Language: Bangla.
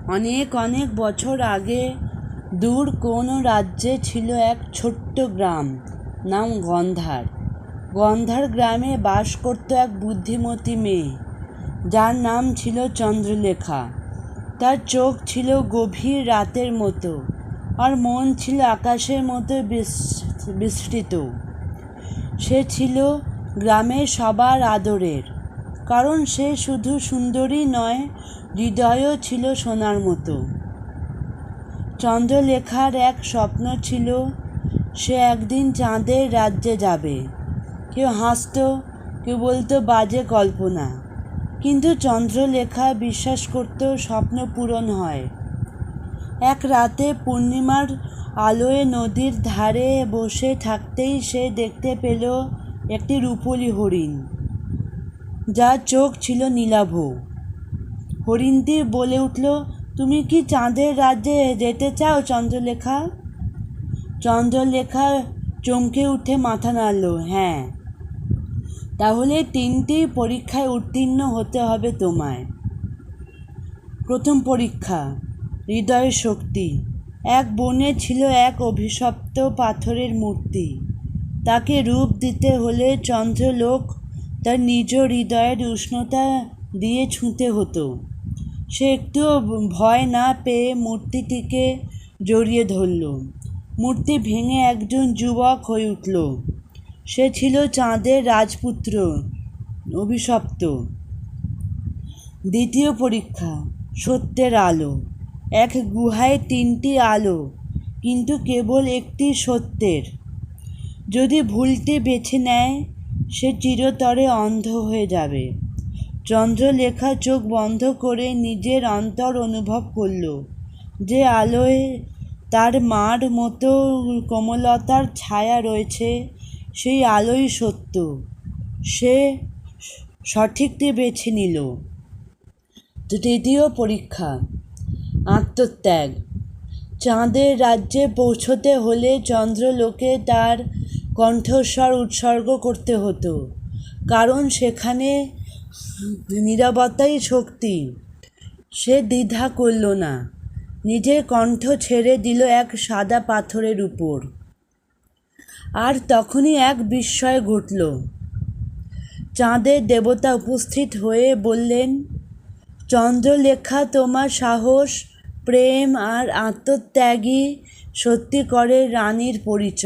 অনেক অনেক বছর আগে দূর কোনো রাজ্যে ছিল এক ছোট্ট গ্রাম, নাম গন্ধার। গন্ধার গ্রামে বাস করত এক বুদ্ধিমতী মেয়ে, যার নাম ছিল চন্দ্রলেখা। তার চোখ ছিল গভীর রাতের মতো, আর মন ছিল আকাশের মতো বিস্তৃত। সে ছিল গ্রামের সবার আদরের, কারণ সে শুধু সুন্দরী নয়, হৃদয়ও ছিল সোনার মতো। চন্দ্রলেখার এক স্বপ্ন ছিল, সে একদিন চাঁদের রাজ্যে যাবে। কেউ হাসত, কেউ বলতো বাজে কল্পনা, কিন্তু চন্দ্রলেখা বিশ্বাস করত স্বপ্ন পূরণ হয়। এক রাতে পূর্ণিমার আলোয় নদীর ধারে বসে থাকতেই সে দেখতে পেল একটি রূপোলি হরিণ, যার চোখ ছিল নীলাভ। হরিণটি বলে উঠল, তুমি কি চাঁদের রাজ্যে যেতে চাও চন্দ্রলেখা? চন্দ্রলেখা চমকে উঠে মাথা নাড়ল। হ্যাঁ। তাহলে 3টি পরীক্ষায় উত্তীর্ণ হতে হবে তোমায়। প্রথম পরীক্ষা, হৃদয়ের শক্তি। এক বনে ছিল এক অভিশপ্ত পাথরের মূর্তি। তাকে রূপ দিতে হলে চন্দ্রলোক তার নিজ হৃদয়ের উষ্ণতা দিয়ে ছুঁতে হতো। সে একটুও ভয় না পেয়ে মূর্তিটিকে জড়িয়ে ধরল। মূর্তি ভেঙে একজন যুবক হয়ে উঠল। সে ছিল চাঁদের রাজপুত্র, অভিশপ্ত। দ্বিতীয় পরীক্ষা, সত্যের আলো। এক গুহায় 3টি আলো, কিন্তু কেবল একটি সত্যের। যদি ভুলটি বেছে নেয়, সে চিরতরে অন্ধ হয়ে যাবে। চন্দ্রলেখা চোখ বন্ধ করে নিজের অন্তর অনুভব করল, যে আলোয় তার মার মতো কোমলতার ছায়া রয়েছে, সেই আলোই সত্য। সে সঠিকটি বেছে নিল। তৃতীয় পরীক্ষা, আত্মত্যাগ। চাঁদের রাজ্যে পৌঁছতে হলে চন্দ্রলোকে তার কণ্ঠস্বর উৎসর্গ করতে হতো, কারণ সেখানে নীরবতাই শক্তি। সে দ্বিধা করল না, নিজের কণ্ঠ ছেড়ে দিল এক সাদা পাথরের উপর। আর তখনই এক বিস্ময় ঘটল। চাঁদের দেবতা উপস্থিত হয়ে বললেন, চন্দ্রলেখা, তোমার সাহস, প্রেম আর আত্মত্যাগই সত্যিকারের রানীর পরিচয়।